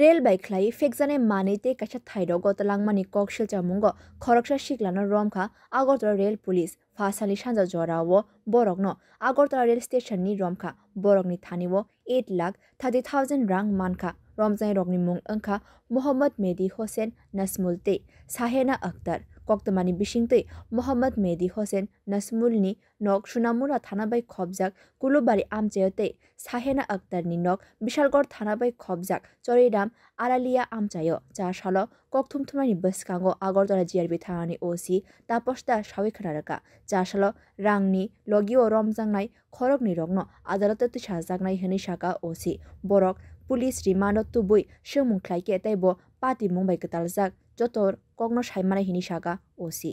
Rail बाइख्लाई फेकजाने मानेते कासा थाइरो गतलांगमानि ककशिल चामुंगो खरकसा शिखलानो रमखा आगरतला रेल पुलिस फासालि सानजा जरावो बरकनो आगरतला रेल स्टेशननि रमखा बरकनि थानिवो 8,30,000 रां मानखा रमजाय रकनि मुं अंखा मोहम्मद मेहदी होसेन नसमुलते साहेना अख्तर कक्तमानि बिसिंतै मोहम्मद मेहदी होसेन नसमुलनि नक सुनामुरा थानाबाई खबजाक कुलुबारि आमचायते साहेना अख्तरनि नक बिशालगढ़ थानाबाई खबजाक चरिराम आरालिया आमचायो चासालो ककथुमथुमानि बसकांगो आगरतला जिआरबि थानानि ओसि तापसदा सावि खनारका चासालो रांनि लगिओ रमजांनाय खरकनि रगनो आदालत तिसाजागनाय हनि साका ओसि बरक पुलिस रिमान्ड तुबुई सोमुंख्लाइके तैबो पाति मुंबाई कतालजाक যতর কগ্ন সাইমানাই হিনি সাকা ওসি।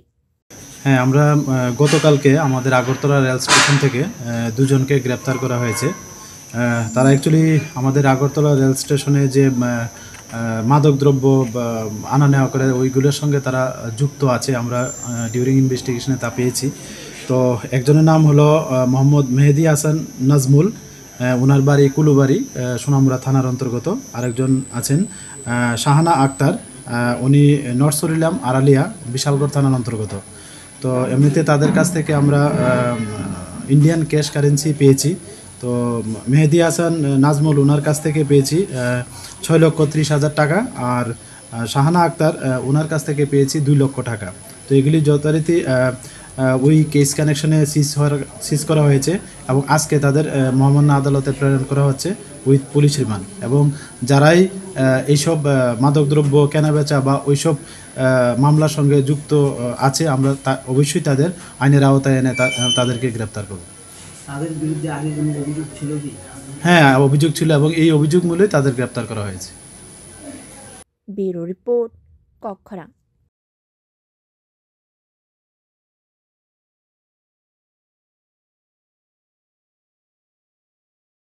হ্যাঁ, আমরা গতকালকে আমাদের আগরতলা রেল স্টেশন থেকে দুজনকে গ্রেপ্তার করা হয়েছে। তারা অ্যাকচুয়ালি আমাদের আগরতলা রেল স্টেশনে যে মাদকদ্রব্য আনা নেওয়া করে ওইগুলোর সঙ্গে তারা যুক্ত আছে। আমরা ডিউরিং ইনভেস্টিগেশনে তা পেয়েছি। তো একজনের নাম হলো মোহাম্মদ মেহেদি হাসান নাজমুল, ওনার বাড়ি কুলুবাড়ি সোনামুড়া থানার অন্তর্গত। আরেকজন আছেন শাহানা আক্তার, উনি নরসরিলাম আরালিয়া বিশালগড় থানার অন্তর্গত। তো এমনিতে তাদের কাছ থেকে আমরা ইন্ডিয়ান ক্যাশ কারেন্সি পেয়েছি। তো মেহেদি হাসান নাজমুল ওনার কাছ থেকে পেয়েছি 6,30,000 টাকা, আর শাহানা আক্তার ওনার কাছ থেকে পেয়েছি 2 লক্ষ টাকা। তো এগুলি যথারীতি ওই কেস কানেকশনে সিজ করা হয়েছে এবং আজকে তাদের মহামান্য আদালতে প্রেরণ করা হচ্ছে উইথ পুলিশ রিমান্ড। এবং যারাই এইসব মাদকদ্রব্য কেনাবেচা বা ওইসব মামলার সঙ্গে যুক্ত আছে, আমরা অবশ্যই তাদের আইনের আওতায় এনে তাদেরকে গ্রেপ্তার করব। তাদের বিরুদ্ধে আগে কোনো অভিযোগ ছিল কি? হ্যাঁ, অভিযোগ ছিল এবং এই অভিযোগ মূলেই তাদের গ্রেপ্তার করা হয়েছে। Bureau report কক্ষরা।